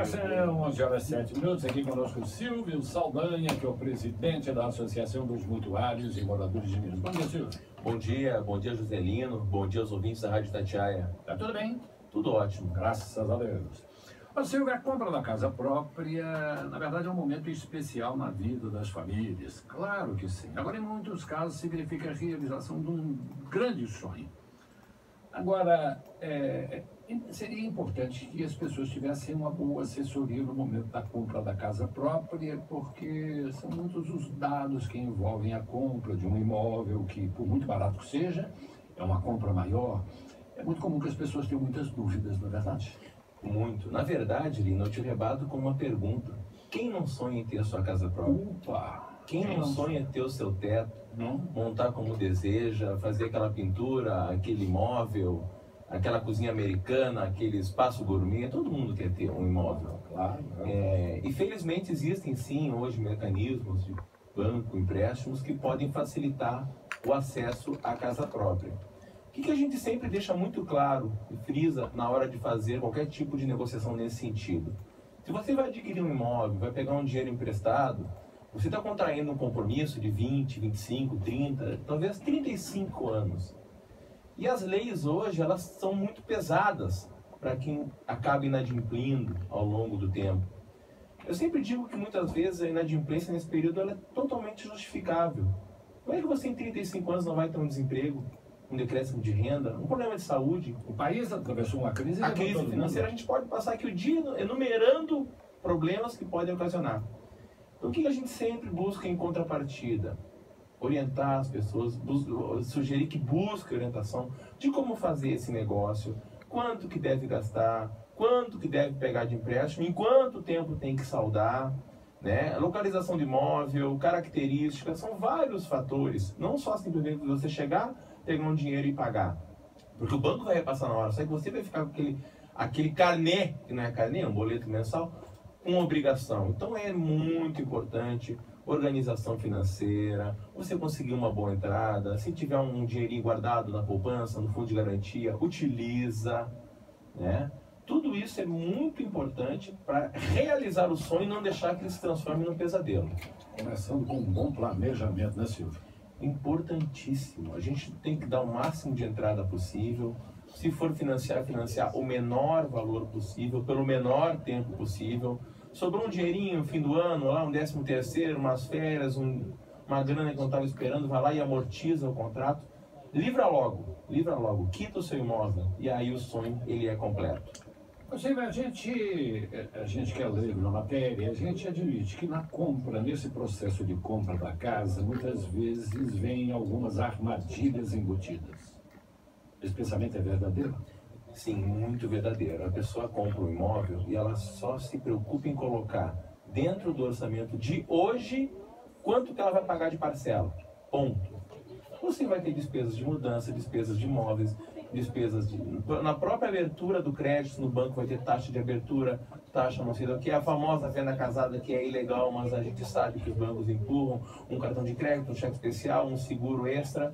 São 11 horas e 7 minutos, aqui conosco o Silvio Saldanha, que é o presidente da Associação dos Mutuários e Moradores de Minas. Bom dia, Silvio. Bom dia, Joselino, bom dia aos ouvintes da Rádio Itatiaia. Tá tudo bem? Tudo ótimo. Graças a Deus. Ô, Silvio, a compra da casa própria, na verdade, é um momento especial na vida das famílias. Claro que sim. Agora, em muitos casos, significa a realização de um grande sonho. Agora, seria importante que as pessoas tivessem uma boa assessoria no momento da compra da casa própria, porque são muitos os dados que envolvem a compra de um imóvel que, por muito barato que seja, é uma compra maior. É muito comum que as pessoas tenham muitas dúvidas, não é verdade? Muito. Na verdade, Lino, eu te rebato com uma pergunta. Quem não sonha em ter a sua casa própria? Opa! Quem não sonha em ter o seu teto, Não? montar como deseja, fazer aquela pintura, aquele imóvel, aquela cozinha americana, aquele espaço gourmet? Todo mundo quer ter um imóvel. Claro. E felizmente existem sim hoje mecanismos de banco, empréstimos que podem facilitar o acesso à casa própria. O que a gente sempre deixa muito claro e frisa na hora de fazer qualquer tipo de negociação nesse sentido? Se você vai adquirir um imóvel, vai pegar um dinheiro emprestado, você está contraindo um compromisso de 20, 25, 30, talvez 35 anos. E as leis hoje, elas são muito pesadas para quem acaba inadimplindo ao longo do tempo. Eu sempre digo que muitas vezes a inadimplência nesse período ela é totalmente justificável. Como é que você em 35 anos não vai ter um desemprego, um decréscimo de renda, um problema de saúde? O país atravessou uma crise. A crise financeira, a gente pode passar aqui o dia enumerando problemas que podem ocasionar. Então, o que a gente sempre busca em contrapartida? Orientar as pessoas, sugerir que busque orientação de como fazer esse negócio, quanto que deve gastar, quanto que deve pegar de empréstimo, em quanto tempo tem que saldar, né? Localização de imóvel, características, são vários fatores. Não só simplesmente você chegar, pegar um dinheiro e pagar. Porque o banco vai repassar na hora, só que você vai ficar com aquele carnê, que não é carnê, é um boleto mensal, com obrigação. Então é muito importante organização financeira, você conseguir uma boa entrada, se tiver um dinheirinho guardado na poupança, no fundo de garantia, utiliza, né? Tudo isso é muito importante para realizar o sonho e não deixar que ele se transforme num pesadelo. Começando com um bom planejamento, né, Silvio? Importantíssimo. A gente tem que dar o máximo de entrada possível. Se for financiar o menor valor possível, pelo menor tempo possível. Sobrou um dinheirinho no fim do ano, lá um 13º, umas férias, uma grana que não estava esperando, vai lá e amortiza o contrato. Livra logo, quita o seu imóvel e aí o sonho ele é completo. A gente que é leigo na matéria, a gente admite que na compra, nesse processo de compra da casa, muitas vezes vem algumas armadilhas embutidas. Esse pensamento é verdadeiro? Sim, muito verdadeiro. A pessoa compra um imóvel e ela só se preocupa em colocar dentro do orçamento de hoje quanto que ela vai pagar de parcela. Ponto. Você vai ter despesas de mudança, despesas de imóveis, na própria abertura do crédito no banco vai ter taxa de abertura, taxa não sei do que, a famosa venda casada que é ilegal, mas a gente sabe que os bancos empurram, um cartão de crédito, um cheque especial, um seguro extra.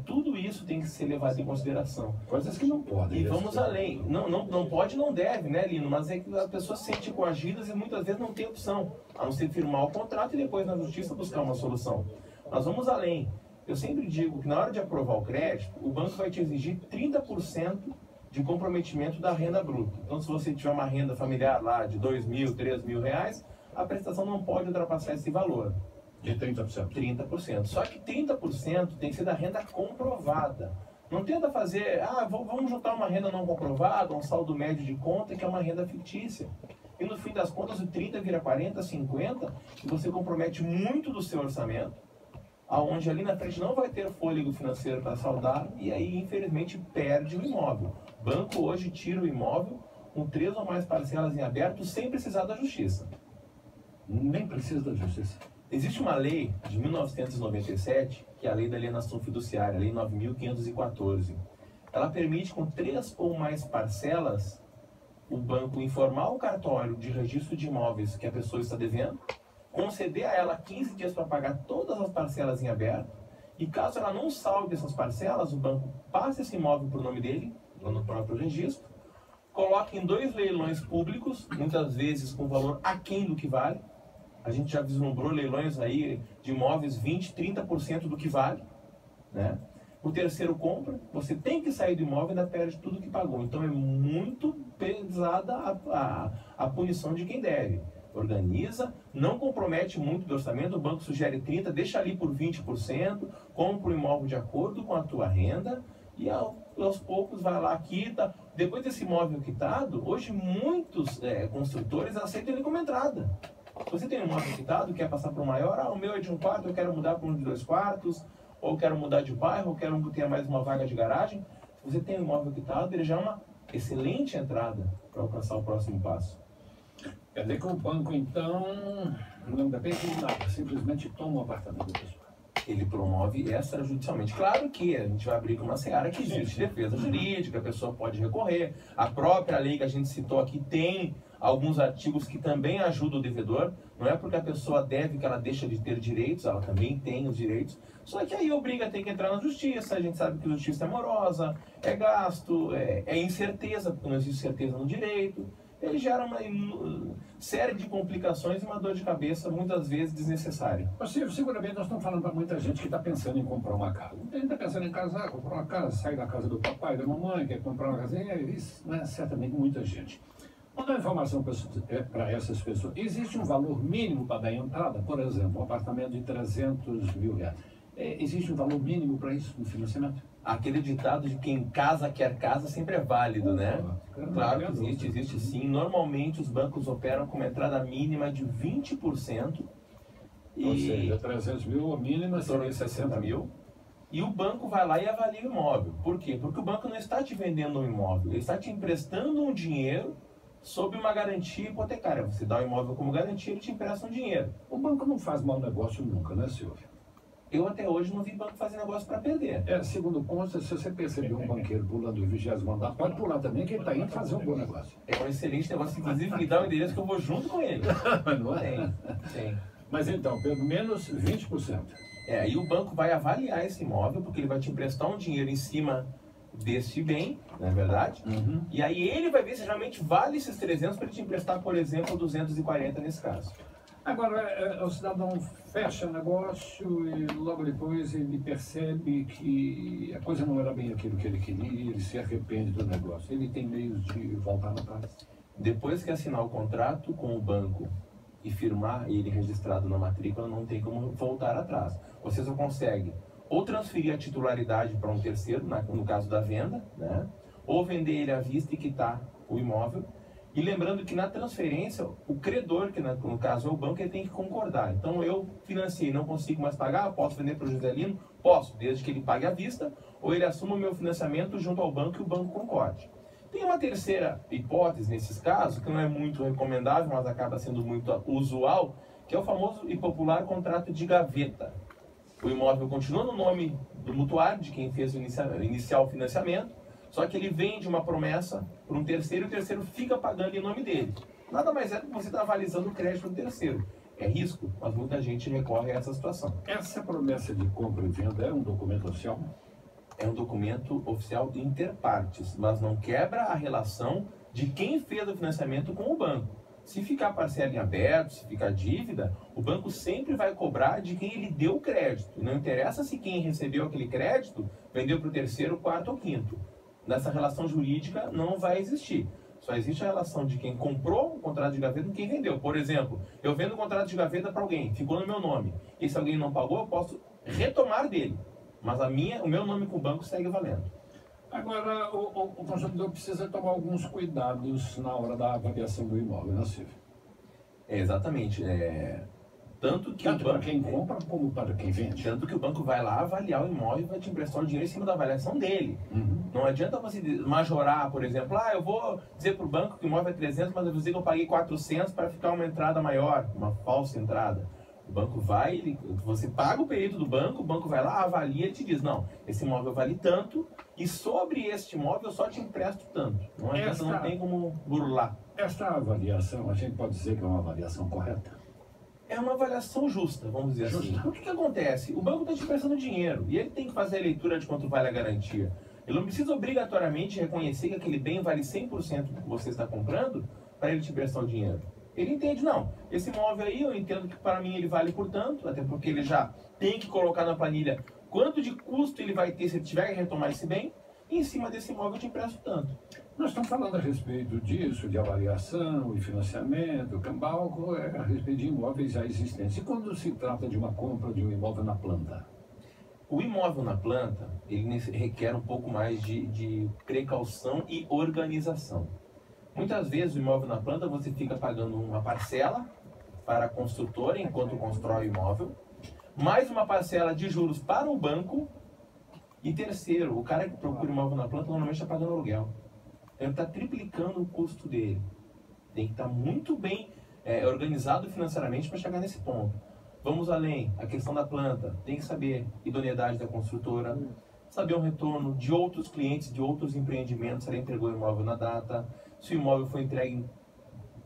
Tudo isso tem que ser levado em consideração. Coisas que não podem. E vamos além. Não pode, não deve, né, Lino? Mas é que as pessoas se sentem coagidas e muitas vezes não tem opção, a não ser firmar o contrato e depois na justiça buscar uma solução. Nós vamos além. Eu sempre digo que na hora de aprovar o crédito, o banco vai te exigir 30% de comprometimento da renda bruta. Então, se você tiver uma renda familiar lá de R$2.000, R$3.000, a prestação não pode ultrapassar esse valor. De 30%. 30%. Só que 30% tem que ser da renda comprovada. Não tenta fazer, vamos juntar uma renda não comprovada, um saldo médio de conta, que é uma renda fictícia. E no fim das contas, o 30 vira 40, 50, e você compromete muito do seu orçamento, aonde ali na frente não vai ter fôlego financeiro para saldar, e aí, infelizmente, perde o imóvel. O banco hoje tira o imóvel com 3 ou mais parcelas em aberto, sem precisar da justiça. Nem precisa da justiça. Existe uma lei de 1997, que é a Lei da Alienação Fiduciária, a Lei 9.514. Ela permite, com 3 ou mais parcelas, o banco informar o cartório de registro de imóveis que a pessoa está devendo, conceder a ela 15 dias para pagar todas as parcelas em aberto, e caso ela não salde essas parcelas, o banco passa esse imóvel para o nome dele, lá no próprio registro, coloca em 2 leilões públicos, muitas vezes com valor aquém do que vale. A gente já vislumbrou leilões aí de imóveis 20%, 30% do que vale, né? O terceiro compra, você tem que sair do imóvel e ainda perde tudo que pagou. Então é muito pesada a punição de quem deve. Organiza, não compromete muito do orçamento, o banco sugere 30%, deixa ali por 20%, compra o imóvel de acordo com a tua renda e aos poucos vai lá, quita. Depois desse imóvel quitado, hoje muitos construtores aceitam ele como entrada. Você tem um imóvel quitado, quer passar para o maior, o meu é de 1 quarto, eu quero mudar para um de 2 quartos, ou quero mudar de bairro, ou quero ter mais uma vaga de garagem. Se você tem um imóvel quitado, ele já é uma excelente entrada para alcançar o próximo passo. Quer dizer que o banco, então, não depende de nada, simplesmente toma o apartamento da pessoa. Ele promove extrajudicialmente. Claro que a gente vai abrir com uma seara que existe defesa jurídica, a pessoa pode recorrer. A própria lei que a gente citou aqui tem alguns artigos que também ajudam o devedor. Não é porque a pessoa deve que ela deixa de ter direitos, ela também tem os direitos. Só que aí obriga a ter que entrar na justiça. A gente sabe que a justiça é morosa, é gasto, é incerteza, porque não existe certeza no direito. Ele gera uma série de complicações e uma dor de cabeça, muitas vezes desnecessária. Mas, seguramente nós estamos falando para muita gente que está pensando em comprar uma casa. Muita gente está pensando em casar, comprar uma casa, sair da casa do papai, da mamãe, quer comprar uma casinha. Isso não é certamente muita gente. Vou dar informação para essas pessoas. Existe um valor mínimo para dar entrada? Por exemplo, um apartamento de 300 mil reais. Existe um valor mínimo para isso no financiamento? Aquele ditado de quem casa quer casa sempre é válido, né? Claro que existe sim. Normalmente os bancos operam com uma entrada mínima de 20%. Ou seja, 300 mil, a mínima seria 60 mil. E o banco vai lá e avalia o imóvel. Por quê? Porque o banco não está te vendendo um imóvel, ele está te emprestando um dinheiro sob uma garantia hipotecária. Você dá o imóvel como garantia, ele te empresta um dinheiro. O banco não faz mau negócio nunca, né, Silvio? Eu até hoje não vi banco fazer negócio para perder. Segundo consta, se você perceber um banqueiro pulando o 20º andar, pode pular também, que ele está indo fazer um bom negócio. É um excelente negócio, inclusive me dá o endereço que eu vou junto com ele. Não é? Tem. Mas então, pelo menos 20%. E o banco vai avaliar esse imóvel, porque ele vai te emprestar um dinheiro em cima desse bem, não é verdade? Uhum. E aí ele vai ver se realmente vale esses 300 para ele te emprestar, por exemplo, 240 nesse caso. Agora, o cidadão fecha negócio e logo depois ele percebe que a coisa não era bem aquilo que ele queria e ele se arrepende do negócio. Ele tem meios de voltar atrás. Depois que assinar o contrato com o banco e firmar ele registrado na matrícula, não tem como voltar atrás. Você só consegue ou transferir a titularidade para um terceiro, no caso da venda, né? Ou vender ele à vista e quitar o imóvel. E lembrando que na transferência, o credor, que no caso é o banco, ele tem que concordar. Então eu financiei, não consigo mais pagar, posso vender para o Joselino? Posso, desde que ele pague à vista, ou ele assuma o meu financiamento junto ao banco e o banco concorde. Tem uma terceira hipótese nesses casos, que não é muito recomendável, mas acaba sendo muito usual, que é o famoso e popular contrato de gaveta. O imóvel continua no nome do mutuário, de quem fez o inicial financiamento, só que ele vende uma promessa para um terceiro e o terceiro fica pagando em nome dele. Nada mais é do que você estar avalizando o crédito do terceiro. É risco, mas muita gente recorre a essa situação. Essa promessa de compra e venda é um documento oficial? É um documento oficial de interpartes, mas não quebra a relação de quem fez o financiamento com o banco. Se ficar parcela em aberto, se ficar dívida, o banco sempre vai cobrar de quem ele deu o crédito. Não interessa se quem recebeu aquele crédito vendeu para o terceiro, quarto ou quinto. Nessa relação jurídica não vai existir. Só existe a relação de quem comprou o contrato de gaveta com quem vendeu. Por exemplo, eu vendo o contrato de gaveta para alguém, ficou no meu nome. E se alguém não pagou, eu posso retomar dele. Mas o meu nome com o banco segue valendo. Agora, o consumidor precisa tomar alguns cuidados na hora da avaliação do imóvel, não é, Silvio? Exatamente. Tanto para quem compra como para quem vende. Tanto que o banco vai lá avaliar o imóvel e vai te emprestar o dinheiro em cima da avaliação dele. Uhum. Não adianta você majorar, por exemplo, eu vou dizer para o banco que o imóvel é 300, mas eu vou dizer que eu paguei 400 para ficar uma entrada maior, uma falsa entrada. O banco vai, você paga o período do banco, o banco vai lá, avalia e te diz, não, esse imóvel vale tanto e sobre este imóvel eu só te empresto tanto. Não adianta, não tem como burlar. Esta avaliação, a gente pode dizer que é uma avaliação correta? É uma avaliação justa, vamos dizer assim. O que acontece? O banco está te emprestando dinheiro e ele tem que fazer a leitura de quanto vale a garantia. Ele não precisa obrigatoriamente reconhecer que aquele bem vale 100% do que você está comprando para ele te prestar o dinheiro. Ele entende, não, esse imóvel aí eu entendo que para mim ele vale por tanto, até porque ele já tem que colocar na planilha quanto de custo ele vai ter se ele tiver que retomar esse bem, e em cima desse imóvel eu te empresto tanto. Nós estamos falando a respeito disso, de avaliação e financiamento, cambal, a respeito de imóveis já existentes. E quando se trata de uma compra de um imóvel na planta? O imóvel na planta, ele requer um pouco mais de precaução e organização. Muitas vezes o imóvel na planta você fica pagando uma parcela para a construtora enquanto constrói o imóvel, mais uma parcela de juros para o banco, e terceiro, o cara que procura imóvel na planta normalmente está pagando aluguel. Ele está triplicando o custo dele. Tem que estar muito bem organizado financeiramente para chegar nesse ponto. Vamos além, a questão da planta, tem que saber idoneidade da construtora, saber um retorno de outros clientes, de outros empreendimentos, se ela entregou o imóvel na data, se o imóvel foi entregue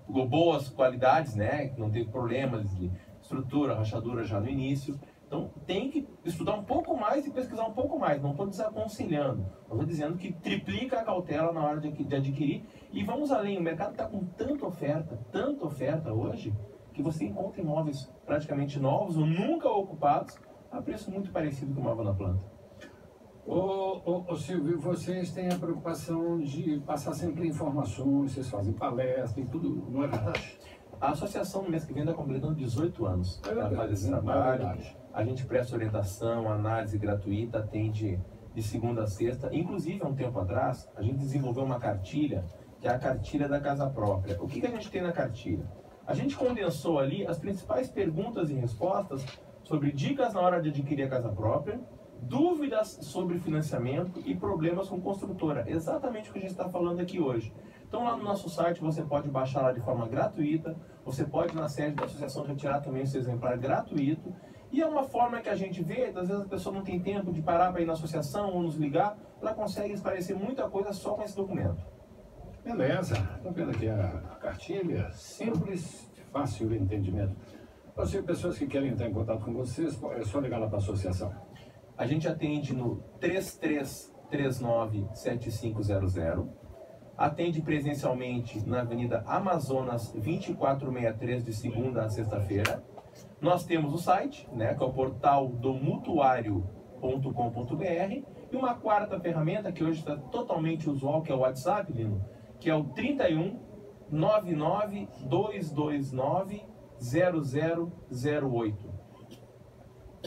em boas qualidades, né, que não teve problemas de estrutura, rachadura já no início. Então tem que estudar um pouco mais e pesquisar um pouco mais. Não estou desaconselhando, estou dizendo que triplica a cautela na hora de adquirir. E vamos além, o mercado está com tanta oferta hoje, que você encontra imóveis praticamente novos ou nunca ocupados a preço muito parecido com o imóvel na planta. Ô Silvio, vocês têm a preocupação de passar sempre informações, vocês fazem palestra e tudo, não é verdade? A associação no mês que vem está completando 18 anos para fazer esse trabalho. A gente presta orientação, análise gratuita, atende de segunda a sexta. Inclusive, há um tempo atrás, a gente desenvolveu uma cartilha, que é a cartilha da casa própria. O que a gente tem na cartilha? A gente condensou ali as principais perguntas e respostas sobre dicas na hora de adquirir a casa própria, dúvidas sobre financiamento e problemas com construtora. Exatamente o que a gente está falando aqui hoje. Então lá no nosso site você pode baixar lá de forma gratuita, você pode na sede da associação retirar também esse exemplar gratuito, e é uma forma que a gente vê, às vezes a pessoa não tem tempo de parar para ir na associação ou nos ligar, ela consegue esclarecer muita coisa só com esse documento. Beleza, estou vendo aqui a cartilha, simples, fácil de entendimento. Você, pessoas que querem entrar em contato com vocês, é só ligar lá para a associação. A gente atende no 3339-7500, atende presencialmente na Avenida Amazonas 2463, de segunda a sexta-feira. Nós temos o site, né, que é o portal do mutuário.com.br, e uma quarta ferramenta que hoje está totalmente usual, que é o WhatsApp, Lino, que é o 31 99 229 0008.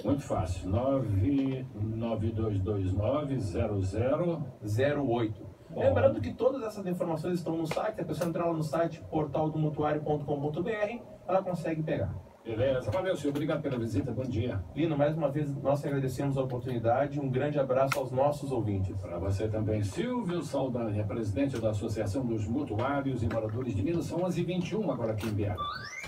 Muito fácil, 992290008. Lembrando que todas essas informações estão no site, a pessoa entrar lá no site portaldomutuario.com.br, ela consegue pegar. Beleza, valeu, senhor, obrigado pela visita, bom dia. Lino, mais uma vez nós agradecemos a oportunidade, um grande abraço aos nossos ouvintes. Para você também, Silvio Saldanha, presidente da Associação dos Mutuários e Moradores de Minas, são 11h21 agora aqui em BH.